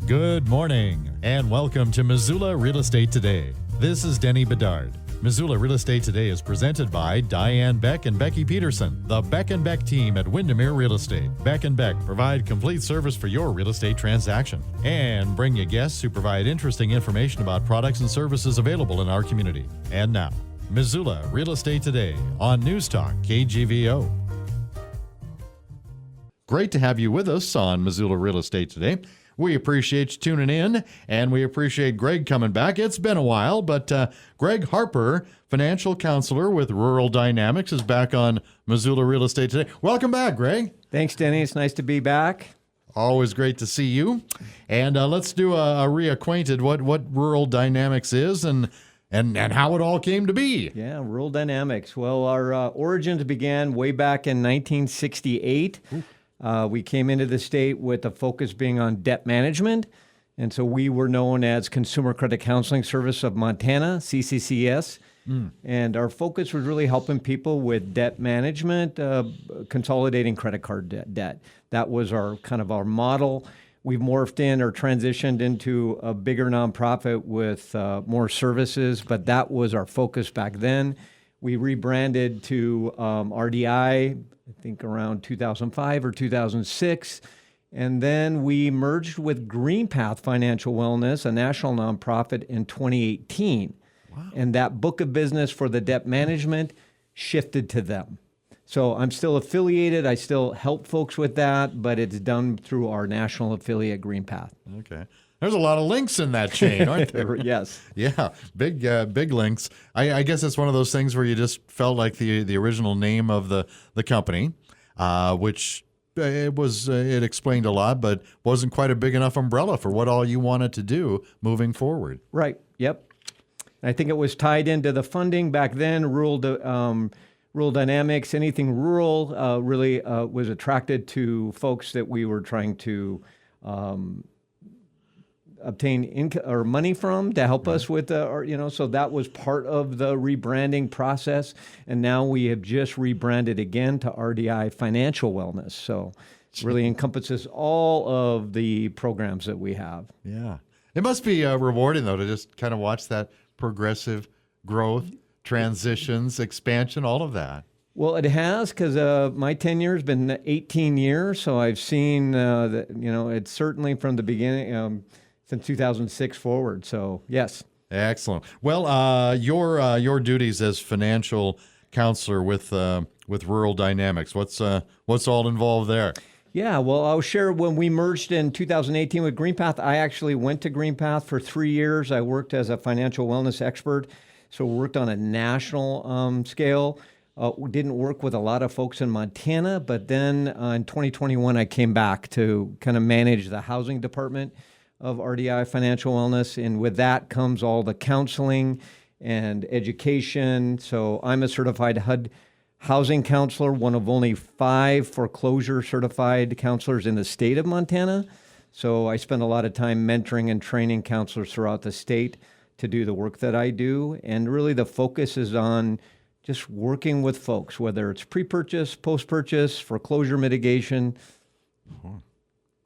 Good morning, and welcome to Missoula Real Estate Today. This is Denny Bedard. Missoula Real Estate Today is presented by Diane Beck and Becky Peterson, the Beck & Beck team at Windermere Real Estate. Beck & Beck provide complete service for your real estate transaction and bring you guests who provide interesting information about products and services available in our community. And now, Missoula Real Estate Today on News Talk KGVO. Great to have you with us on Missoula Real Estate Today. We appreciate you tuning in, and we appreciate Greg coming back. It's been a while, but Greg Harper, financial counselor with Rural Dynamics, is back on Missoula Real Estate Today. Welcome back, Greg. Thanks, Denny. It's nice to be back. Always great to see you. And let's do a reacquainted what Rural Dynamics is and how it all came to be. Yeah, Rural Dynamics. Well, our origins began way back in 1968. We came into the state with a focus being on debt management. And so we were known as Consumer Credit Counseling Service of Montana, CCCS. And our focus was really helping people with debt management, consolidating credit card debt. That was our model. We've morphed in or transitioned into a bigger nonprofit with more services, but that was our focus back then. We rebranded to RDI, I think around 2005 or 2006. And then we merged with GreenPath Financial Wellness, a national nonprofit, in 2018. Wow. And that book of business for the debt management shifted to them. So I'm still affiliated. I still help folks with that, but it's done through our national affiliate, GreenPath. Okay. There's a lot of links in that chain, aren't there? Yes. Yeah, big links. I guess it's one of those things where you just felt like the original name of the company, which it explained a lot, but wasn't quite a big enough umbrella for what all you wanted to do moving forward. Right. Yep. I think it was tied into the funding back then. Rural Dynamics, anything rural, really was attracted to folks that we were trying to obtain money from to help us with so that was part of the rebranding process. And now we have just rebranded again to RDI Financial Wellness. So it really encompasses all of the programs that we have. Yeah. It must be rewarding, though, to just kind of watch that progressive growth, transitions, expansion, all of that. Well, it has, because my tenure has been 18 years. So I've seen that, it's certainly from the beginning, since 2006 forward. So, yes. Excellent. Well, your duties as financial counselor with Rural Dynamics, what's all involved there? Yeah, well, I'll share when we merged in 2018 with GreenPath. I actually went to GreenPath for 3 years. I worked as a financial wellness expert, so worked on a national scale. We didn't work with a lot of folks in Montana, but then in 2021, I came back to kind of manage the housing department of RDI Financial Wellness, and with that comes all the counseling and education. So I'm a certified HUD housing counselor, one of only 5 foreclosure certified counselors in the state of Montana. So I spend a lot of time mentoring and training counselors throughout the state to do the work that I do. And really the focus is on just working with folks, whether it's pre-purchase, post-purchase, foreclosure mitigation,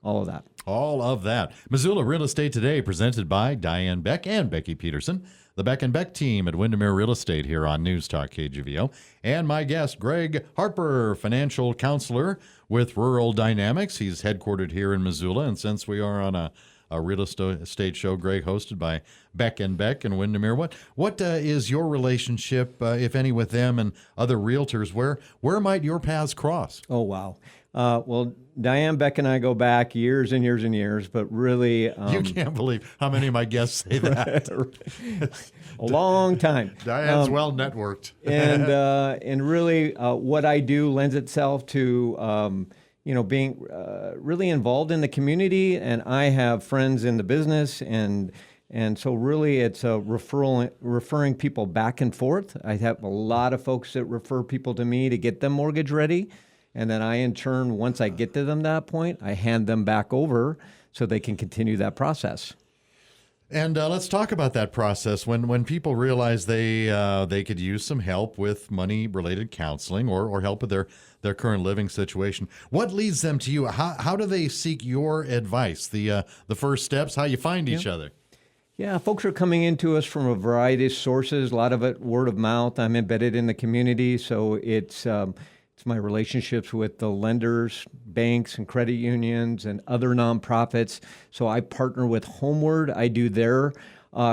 all of that. All of that. Missoula Real Estate Today, presented by Diane Beck and Becky Peterson, the Beck & Beck team at Windermere Real Estate here on News Talk KGVO. And my guest, Greg Harper, financial counselor with Rural Dynamics. He's headquartered here in Missoula, and since we are on a real estate show, Greg, hosted by Beck & Beck and Windermere, what is your relationship, if any, with them and other realtors? Where might your paths cross? Oh, wow. Well, Diane Beck and I go back years and years and years, but really... you can't believe how many of my guests say that. A long time. Diane's well networked. and really what I do lends itself to, being really involved in the community, and I have friends in the business, and so really it's referring people back and forth. I have a lot of folks that refer people to me to get them mortgage ready. And then I, in turn, once I get to them that point, I hand them back over so they can continue that process. And let's talk about that process when people realize they could use some help with money related counseling or help with their current living situation. What leads them to you? How do they seek your advice? The first steps, how you find each other. Yeah, folks are coming into us from a variety of sources. A lot of it word of mouth. I'm embedded in the community, so it's my relationships with the lenders, banks, and credit unions, and other nonprofits. So I partner with Homeward. I do their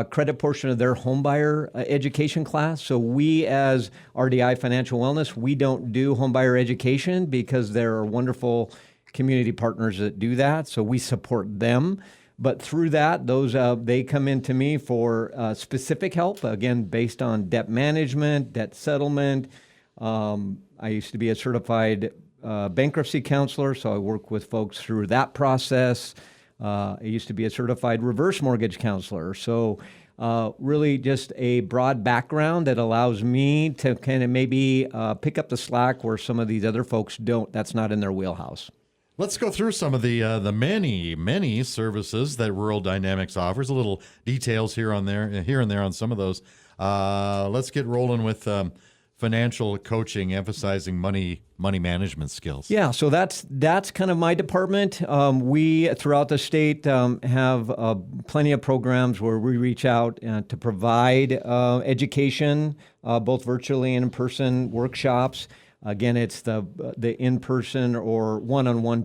credit portion of their homebuyer education class. So we, as RDI Financial Wellness, we don't do homebuyer education because there are wonderful community partners that do that. So we support them. But through that, those they come into me for specific help, again, based on debt management, debt settlement. I used to be a certified bankruptcy counselor, so I work with folks through that process. I used to be a certified reverse mortgage counselor. So really just a broad background that allows me to kind of maybe pick up the slack where some of these other folks don't. That's not in their wheelhouse. Let's go through some of the many services that Rural Dynamics offers. A little details here and there on some of those. Let's get rolling with financial coaching, emphasizing money management skills. Yeah, so that's kind of my department. We throughout the state have plenty of programs where we reach out to provide education, both virtually and in person workshops. Again, it's the in-person or one-on-one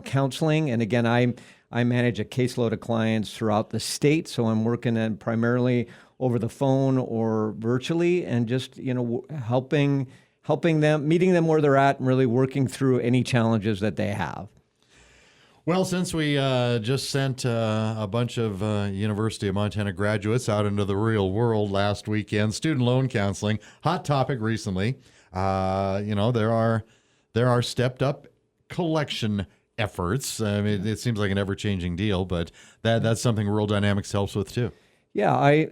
counseling. And again, I manage a caseload of clients throughout the state, so I'm working in primarily over the phone or virtually, and just helping them, meeting them where they're at, and really working through any challenges that they have. Well, since we just sent a bunch of University of Montana graduates out into the real world last weekend, student loan counseling, hot topic recently. There are stepped up collection efforts. I mean, it seems like an ever-changing deal, but that's something Rural Dynamics helps with too. Yeah, I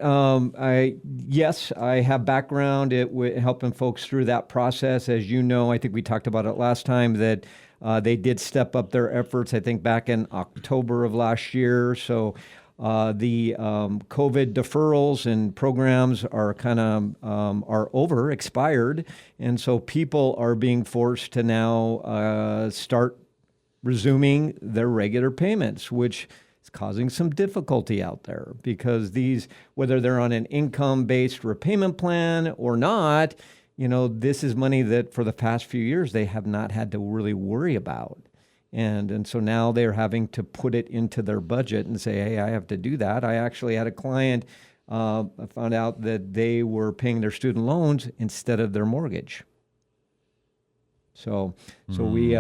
have background helping folks through that process. As you know, I think we talked about it last time that they did step up their efforts, I think back in October of last year. So the COVID deferrals and programs are kind of expired. And so people are being forced to now start resuming their regular payments, which is causing some difficulty out there because whether they're on an income-based repayment plan or not, this is money that for the past few years they have not had to really worry about. And so now they're having to put it into their budget and say, hey, I have to do that. I actually had a client, I found out that they were paying their student loans instead of their mortgage. So we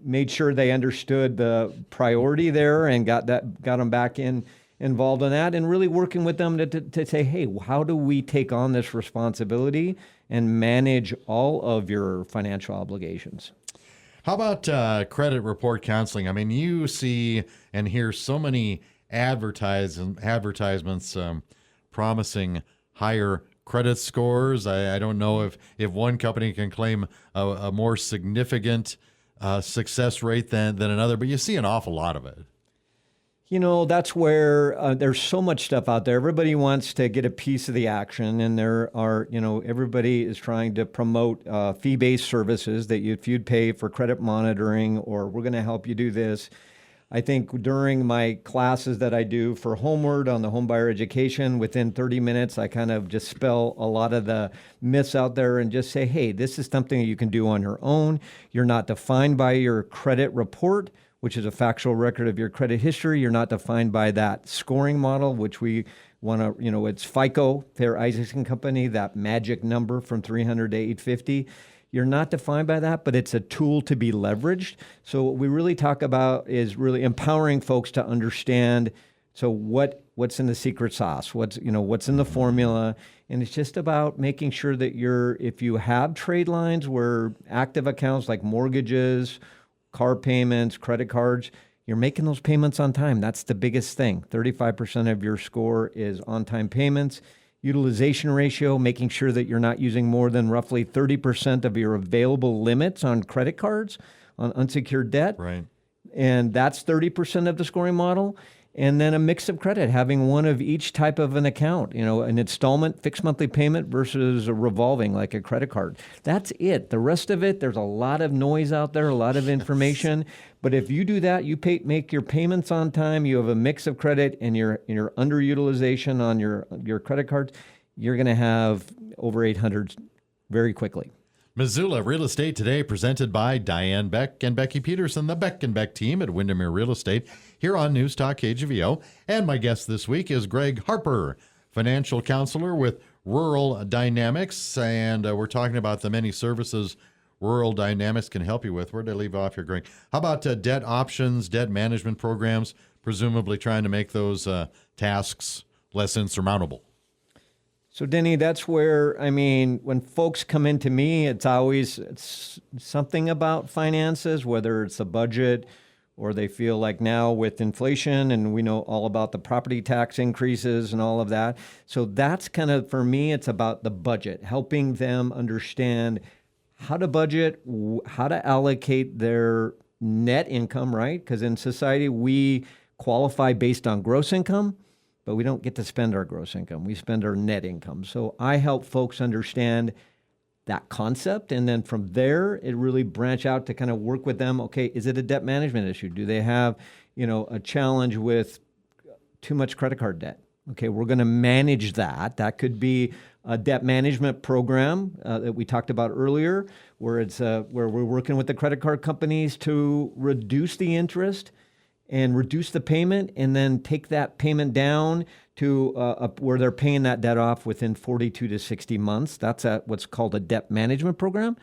made sure they understood the priority there and got them back involved in that, and really working with them to say, hey, how do we take on this responsibility and manage all of your financial obligations? How about credit report counseling? I mean, you see and hear so many advertisements promising higher credit scores. I don't know if one company can claim a more significant success rate than another, but you see an awful lot of it. That's where there's so much stuff out there. Everybody wants to get a piece of the action, and there are, everybody is trying to promote fee-based services that if you'd pay for credit monitoring, or we're going to help you do this. I think during my classes that I do for Homeward on the homebuyer education, within 30 minutes, I kind of dispel a lot of the myths out there and just say, hey, this is something that you can do on your own. You're not defined by your credit report, which is a factual record of your credit history. You're not defined by that scoring model, which we want to, it's FICO, Fair Isaacson Company, that magic number from 300 to 850. You're not defined by that, but it's a tool to be leveraged. So what we really talk about is really empowering folks to understand, so what's in the secret sauce, what's in the formula. And it's just about making sure that if you have trade lines where active accounts like mortgages, car payments, credit cards, you're making those payments on time. That's the biggest thing. 35% of your score is on-time payments. Utilization ratio, making sure that you're not using more than roughly 30% of your available limits on credit cards, on unsecured debt. Right. And that's 30% of the scoring model. And then a mix of credit, having one of each type of an account, an installment, fixed monthly payment versus a revolving like a credit card. That's it. The rest of it, there's a lot of noise out there, a lot of information. But if you do that, you make your payments on time, you have a mix of credit and your underutilization on your credit cards, you're going to have over 800 very quickly. Missoula Real Estate Today, presented by Diane Beck and Becky Peterson, the Beck and Beck team at Windermere Real Estate, here on News Talk KGVO. And my guest this week is Greg Harper, financial counselor with Rural Dynamics. And we're talking about the many services Rural Dynamics can help you with. Where did I leave off here, Greg? How about debt options, debt management programs, presumably trying to make those tasks less insurmountable? So, Denny, that's where, when folks come into me, it's something about finances, whether it's a budget or they feel like now with inflation, and we know all about the property tax increases and all of that. So that's kind of, for me, it's about the budget, helping them understand how to budget, how to allocate their net income, right? Because in society, we qualify based on gross income, but we don't get to spend our gross income. We spend our net income. So I help folks understand that concept. And then from there, it really branch out to kind of work with them. Okay, is it a debt management issue? Do they have, a challenge with too much credit card debt? Okay, we're going to manage that. That could be a debt management program that we talked about earlier, where where we're working with the credit card companies to reduce the interest and reduce the payment, and then take that payment down to where they're paying that debt off within 42 to 60 months. That's what's called a debt management program.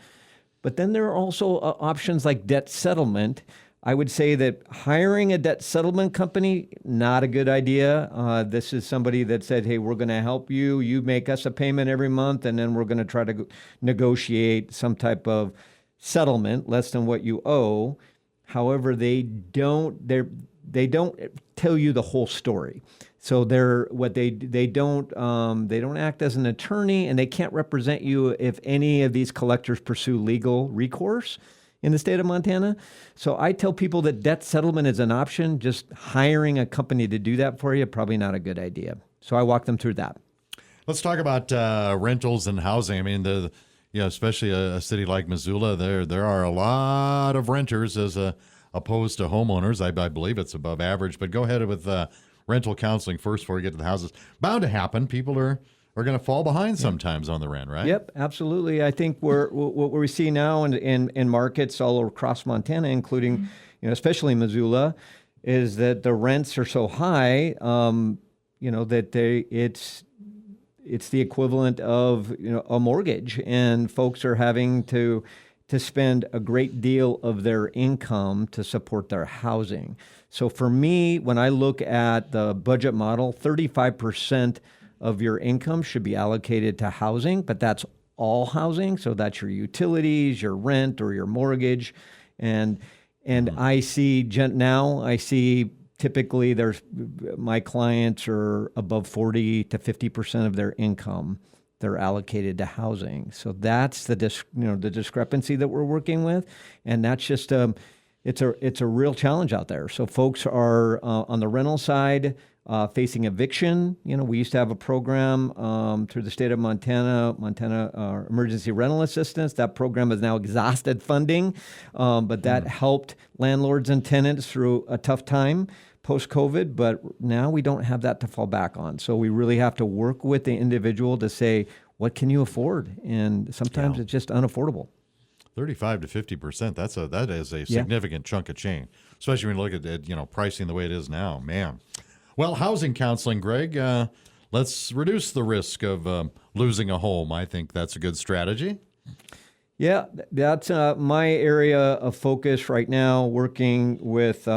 But then there are also options like debt settlement. I would say that hiring a debt settlement company, not a good idea. This is somebody that said, hey, we're going to help you. You make us a payment every month, and then we're going to try to negotiate some type of settlement less than what you owe. However, they don't tell you the whole story. So they don't act as an attorney, and they can't represent you if any of these collectors pursue legal recourse in the state of Montana. So I tell people that debt settlement is an option. Just hiring a company to do that for you, probably not a good idea. So I walk them through that. Let's talk about rentals and housing. Especially a city like Missoula, there are a lot of renters as opposed to homeowners. I believe it's above average. But go ahead with rental counseling first before we get to the houses. Bound to happen. People are going to fall behind sometimes on the rent, right? Yep, absolutely. I think what we see now in markets all across Montana, including especially Missoula, is that the rents are so high, that it's the equivalent of a mortgage, and folks are having to spend a great deal of their income to support their housing. So for me, when I look at the budget model, 35% of your income should be allocated to housing, but that's all housing. So that's your utilities, your rent, or your mortgage. And I see typically my clients are above 40 to 50% of their income they're allocated to housing. So that's the discrepancy that we're working with, and that's just it's a real challenge out there. So folks are on the rental side facing eviction. We used to have a program through the state of Montana Emergency Rental Assistance. That program has now exhausted funding, but that helped landlords and tenants through a tough time post-COVID, but now we don't have that to fall back on. So we really have to work with the individual to say, what can you afford? And sometimes it's just unaffordable. 35 to 50%, that is a significant chunk of change, especially when you look at it, pricing the way it is now, man. Well, housing counseling, Greg, let's reduce the risk of losing a home. I think that's a good strategy. Yeah, that's my area of focus right now, working with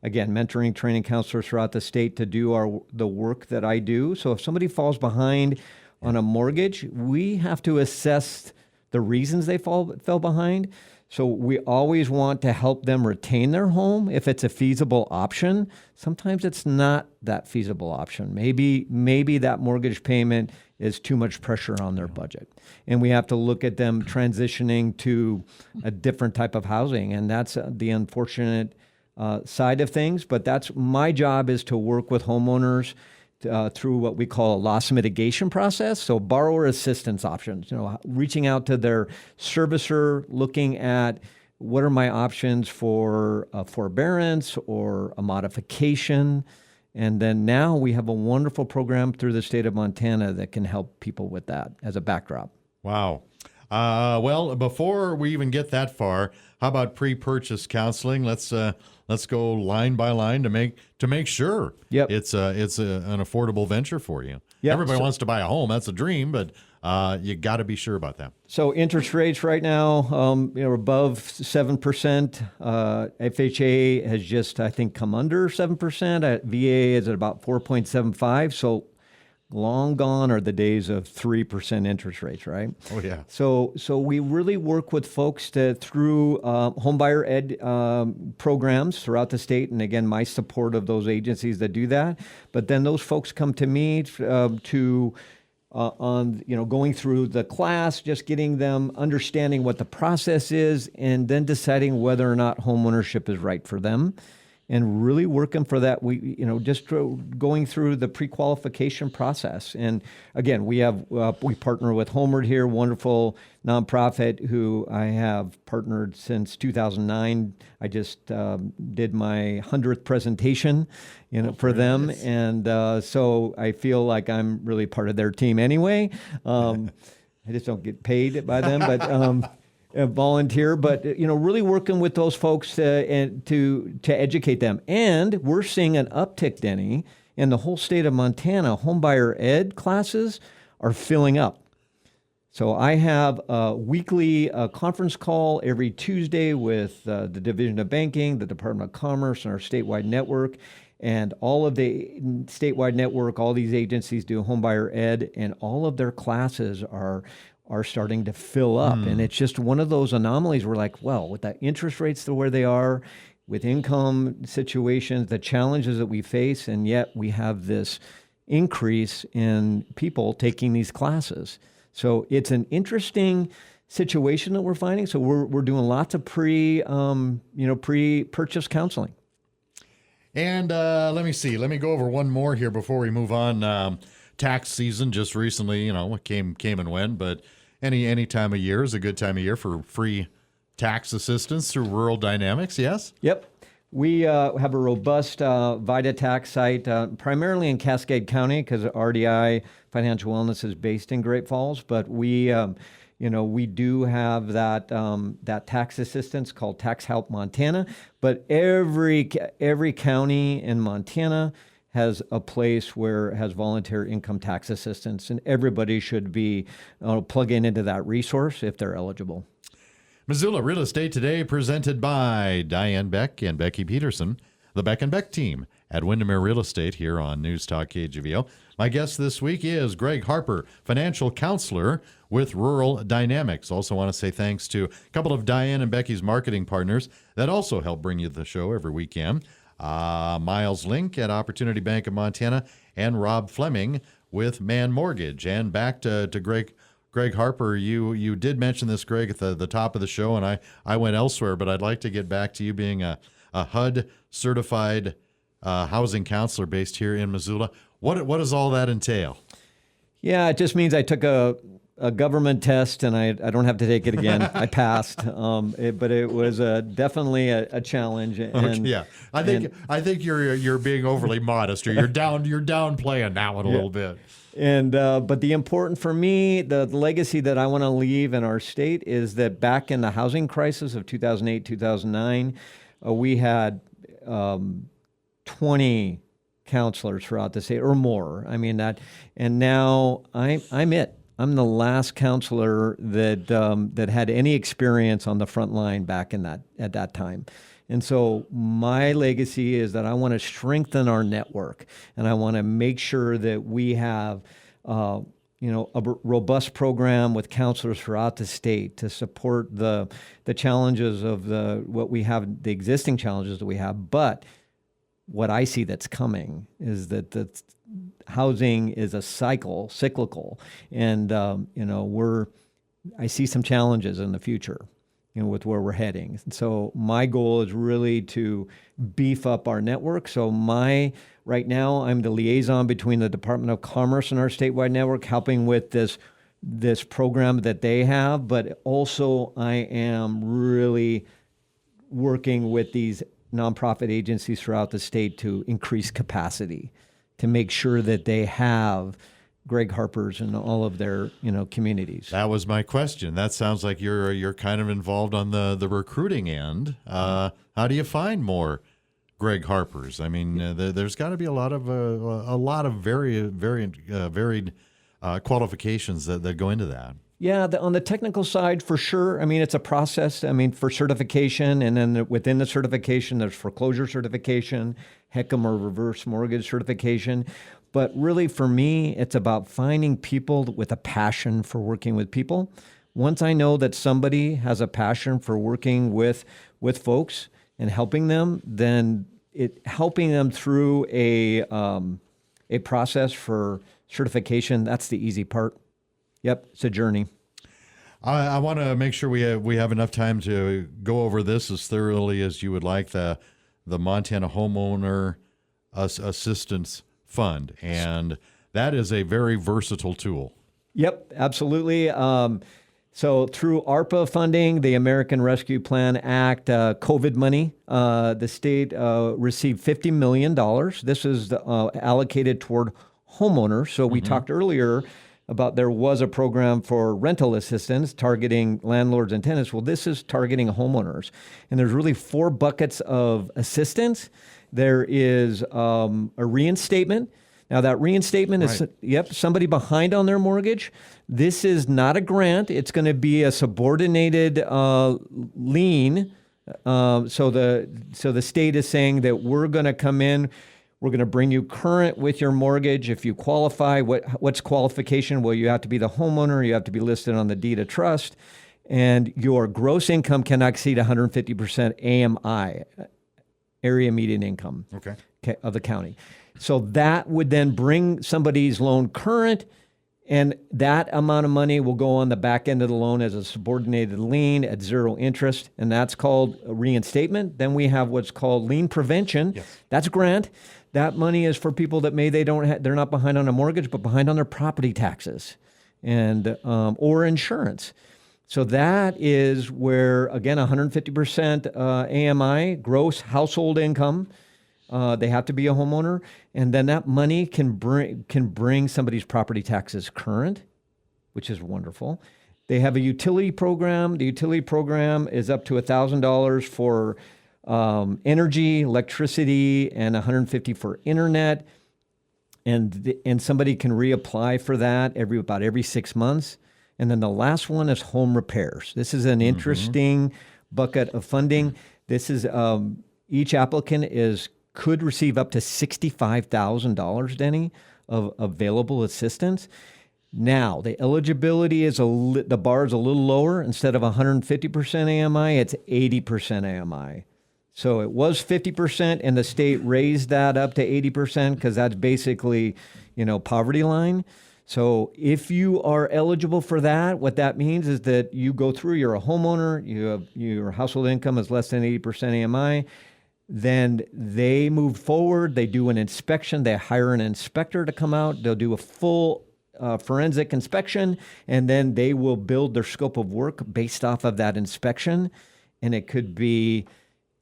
again, mentoring, training counselors throughout the state to do the work that I do. So if somebody falls behind on a mortgage, we have to assess the reasons they fell behind. So we always want to help them retain their home if it's a feasible option. Sometimes it's not that feasible option. Maybe that mortgage payment is too much pressure on their budget. And we have to look at them transitioning to a different type of housing. And that's the unfortunate side of things. But that's my job, is to work with homeowners through what we call a loss mitigation process. So borrower assistance options, reaching out to their servicer, looking at what are my options for a forbearance or a modification. And then now we have a wonderful program through the state of Montana that can help people with that as a backdrop. Wow. Well, before we even get that far, how about pre-purchase counseling? Let's go line by line to make sure it's an affordable venture for you. Yep. Everybody wants to buy a home. That's a dream, but you got to be sure about that. So interest rates right now, above 7%. FHA has just, I think, come under 7%. VA is at about 4.75. So long gone are the days of 3% interest rates, right? Oh, yeah. So we really work with folks through homebuyer ed programs throughout the state. And again, my support of those agencies that do that. But then those folks come to me going through the class, just getting them understanding what the process is, and then deciding whether or not homeownership is right for them. And really working for that, just going through the pre-qualification process. And again, we partner with Homeward here, wonderful nonprofit who I have partnered since 2009. I just did my 100th presentation, for them, and so I feel like I'm really part of their team anyway. I just don't get paid by them, but. Volunteer, but really working with those folks to educate them. And we're seeing an uptick, Denny, in the whole state of Montana. Homebuyer ed classes are filling up. So I have a weekly conference call every Tuesday with the Division of Banking, the Department of Commerce, and our statewide network. And all of the statewide network, all these agencies do homebuyer ed, and all of their classes are starting to fill up. And it's just one of those anomalies where, like, well, with the interest rates where they are, with income situations, the challenges that we face, and yet we have this increase in people taking these classes. So it's an interesting situation that we're finding. So we're doing lots of pre-purchase counseling. And let me see. Let me go over one more here before we move on. Tax season just recently, came and went, but any time of year is a good time of year for free tax assistance through Rural Dynamics, yes? Yep. We have a robust VITA tax site, primarily in Cascade County, because RDI Financial Wellness is based in Great Falls, but we do have that tax assistance called Tax Help Montana, but every county in Montana has a place where it has volunteer income tax assistance, and everybody should be plugging into that resource if they're eligible. Missoula Real Estate Today, presented by Diane Beck and Becky Peterson, the Beck and Beck team at Windermere Real Estate here on News Talk KGVO. My guest this week is Greg Harper, financial counselor with Rural Dynamics. Also want to say thanks to a couple of Diane and Becky's marketing partners that also help bring you the show every weekend. Miles Link at Opportunity Bank of Montana, and Rob Fleming with Man Mortgage. And back to Greg Harper, you did mention this, Greg, at the top of the show, and I went elsewhere, but I'd like to get back to you being a HUD-certified housing counselor based here in Missoula. What does all that entail? Yeah, it just means I took a government test, and I don't have to take it again. I passed, but it was definitely a challenge. And, okay, yeah, I think you're being overly modest, or you're downplaying that one a little bit. And but the important for me, the legacy that I want to leave in our state is that back in the housing crisis of 2008, 2009, we had 20 counselors throughout the state or more. I mean that, and now I'm it. I'm the last counselor that had any experience on the front line back at that time. And so my legacy is that I want to strengthen our network, and I want to make sure that we have a robust program with counselors throughout the state to support the challenges of the existing challenges that we have. But what I see that's coming is that the housing is a cyclical, and I see some challenges in the future. with where we're heading. So my goal is really to beef up our network. So right now, I'm the liaison between the Department of Commerce and our statewide network, helping with this program that they have. But also, I am really working with these nonprofit agencies throughout the state to increase capacity, to make sure that they have Greg Harper's in all of their communities. That was my question. That sounds like you're kind of involved on the recruiting end. How do you find more Greg Harper's? I mean, there's got to be a lot of varied qualifications that go into that. Yeah, on the technical side, for sure. I mean, it's a process. I mean, for certification, and then within the certification, there's foreclosure certification, HECM or reverse mortgage certification. But really, for me, it's about finding people with a passion for working with people. Once I know that somebody has a passion for working with folks and helping them, then helping them through a process for certification, that's the easy part. Yep, it's a journey. I want to make sure we have enough time to go over this as thoroughly as you would like, the Montana Homeowner Assistance Fund, and that is a very versatile tool. Yep, absolutely. So through ARPA funding, the American Rescue Plan Act, COVID money, the state received $50 million. This is allocated toward homeowners. So we talked earlier about there was a program for rental assistance targeting landlords and tenants. Well, this is targeting homeowners. And there's really 4 buckets of assistance. There is a reinstatement. Now, that reinstatement is, somebody behind on their mortgage. This is not a grant. It's going to be a subordinated lien. So the state is saying that we're going to come in, we're going to bring you current with your mortgage. If you qualify, what's qualification? Well, you have to be the homeowner. You have to be listed on the deed of trust. And your gross income cannot exceed 150% AMI, area median income, of the county. So that would then bring somebody's loan current, and that amount of money will go on the back end of the loan as a subordinated lien at 0 interest, and that's called a reinstatement. Then we have what's called lien prevention. Yes. That's a grant. That money is for people that they're not behind on a mortgage, but behind on their property taxes and or insurance. So that is where, again, 150% AMI, gross household income. They have to be a homeowner, and then that money can bring somebody's property taxes current, which is wonderful. They have a utility program. The utility program is up to $1,000 for energy, electricity, and $150 for internet. And somebody can reapply for that about every 6 months. And then the last one is home repairs. This is an interesting bucket of funding. This is each applicant could receive up to $65,000, Denny, of available assistance. Now, the eligibility the bar is a little lower. Instead of 150% AMI, it's 80% AMI. So it was 50%, and the state raised that up to 80% because that's basically, poverty line. So if you are eligible for that, what that means is that you go through, you're a homeowner, your household income is less than 80% AMI, then they move forward, they do an inspection, they hire an inspector to come out, they'll do a full forensic inspection, and then they will build their scope of work based off of that inspection. And it could be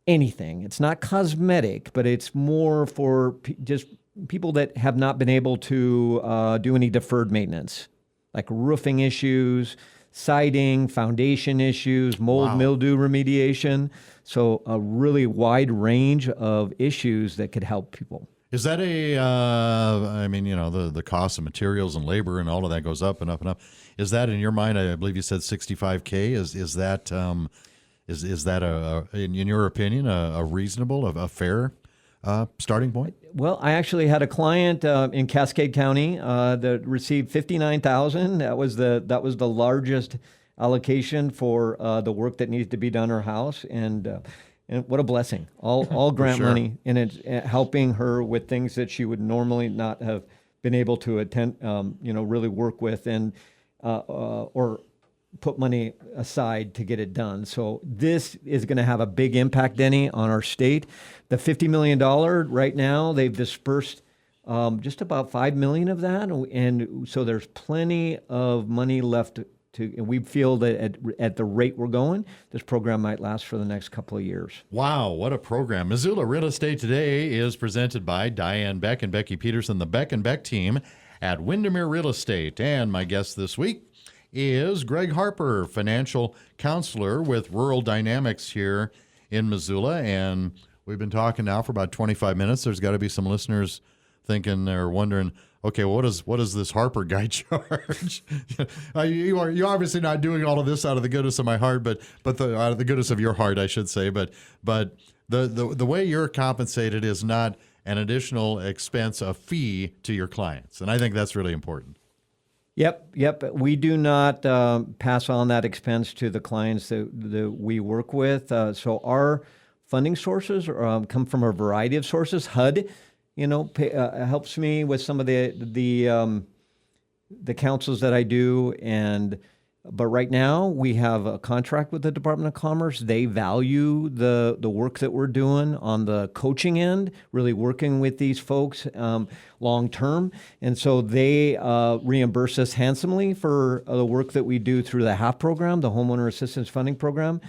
anything. It's not cosmetic, but it's more for just people that have not been able to do any deferred maintenance, like roofing issues, siding, foundation issues, mold, mildew remediation. So a really wide range of issues that could help people. Is that the cost of materials and labor and all of that goes up and up and up. Is that, in your mind, I believe you said $65K, is that in your opinion, a reasonable, a fair starting point? Well, I actually had a client in Cascade County that received $59,000. That was the largest allocation for the work that needs to be done in her house, and what a blessing! All grant money, and it's helping her with things that she would normally not have been able to attend, really work with, and or put money aside to get it done. So this is going to have a big impact, Denny, on our state. The $50 million right now, they've dispersed just about $5 million of that. And so there's plenty of money left and we feel that at the rate we're going, this program might last for the next couple of years. Wow, what a program. Missoula Real Estate Today is presented by Diane Beck and Becky Peterson, the Beck and Beck team at Windermere Real Estate. And my guest this week is Greg Harper, financial counselor with Rural Dynamics here in Missoula. And we've been talking now for about 25 minutes. There's got to be some listeners thinking or wondering, okay, what does this Harper guy charge? You're obviously not doing all of this out of the goodness of my heart, but out of the goodness of your heart, I should say. But the way you're compensated is not an additional expense, a fee to your clients, and I think that's really important. Yep. We do not pass on that expense to the clients that we work with. So our funding sources come from a variety of sources. HUD, helps me with some of the counsels that I do, but right now we have a contract with the Department of Commerce. They value the work that we're doing on the coaching end, really working with these folks long term, and so they reimburse us handsomely for the work that we do through the HAP program, the Homeowner Assistance Funding Program.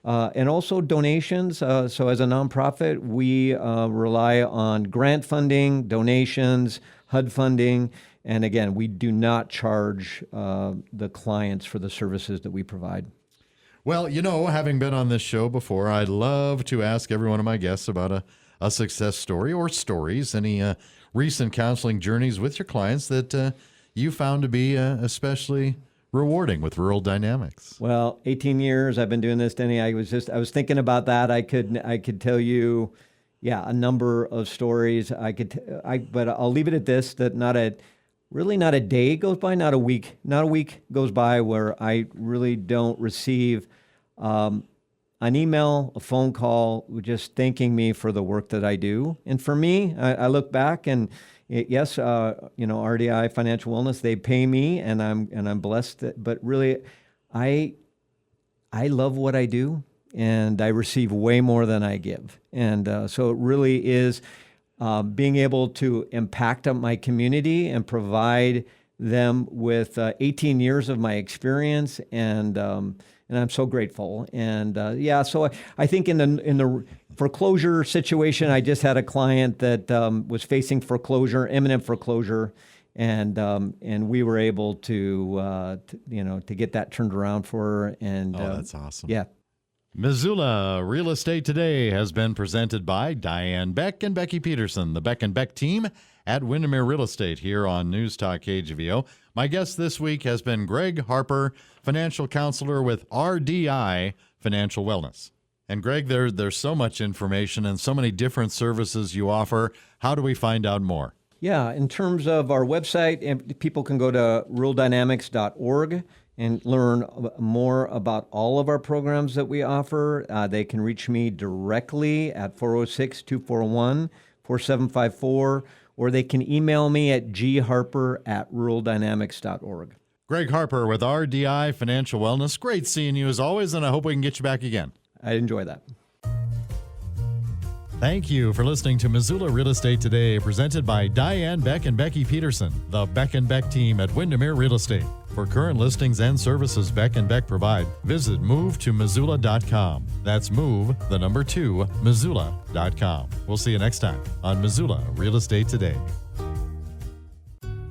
And also donations. So as a nonprofit, we rely on grant funding, donations, HUD funding. And again, we do not charge the clients for the services that we provide. Well, having been on this show before, I'd love to ask every one of my guests about a success story or stories, any recent counseling journeys with your clients that you found to be especially rewarding with Rural Dynamics. Well, 18 years I've been doing this, Denny. I was thinking about that. I could tell you, a number of stories. But I'll leave it at this: that not a day goes by, not a week goes by where I really don't receive an email, a phone call, just thanking me for the work that I do. And for me, I look back and. Yes, RDI Financial Wellness, they pay me, and I'm blessed. But really, I love what I do, and I receive way more than I give. And so it really is being able to impact my community and provide them with 18 years of my experience, and I'm so grateful. And so I think in the foreclosure situation, I just had a client that was facing imminent foreclosure, and we were able to get that turned around for her. And that's awesome. Yeah. Missoula Real Estate Today has been presented by Diane Beck and Becky Peterson, the Beck and Beck team at Windermere Real Estate here on News Talk KGVO. My guest this week has been Greg Harper, financial counselor with RDI Financial Wellness. And Greg, there's so much information and so many different services you offer. How do we find out more? Yeah, in terms of our website, people can go to ruraldynamics.org and learn more about all of our programs that we offer. They can reach me directly at 406-241-4754, or they can email me at gharper@ruraldynamics.org. Greg Harper with RDI Financial Wellness. Great seeing you as always, and I hope we can get you back again. I enjoy that. Thank you for listening to Missoula Real Estate Today, presented by Diane Beck and Becky Peterson, the Beck and Beck team at Windermere Real Estate. For current listings and services Beck and Beck provide, visit movetomissoula.com. That's Missoula.com. We'll see you next time on Missoula Real Estate Today.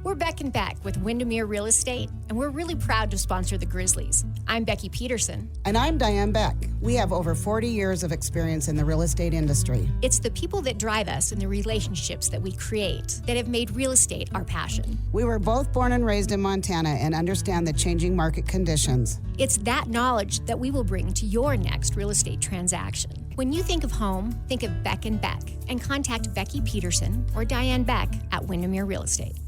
We're Beck and Beck with Windermere Real Estate, and we're really proud to sponsor the Grizzlies. I'm Becky Peterson. And I'm Diane Beck. We have over 40 years of experience in the real estate industry. It's the people that drive us and the relationships that we create that have made real estate our passion. We were both born and raised in Montana and understand the changing market conditions. It's that knowledge that we will bring to your next real estate transaction. When you think of home, think of Beck and Beck, and contact Becky Peterson or Diane Beck at Windermere Real Estate.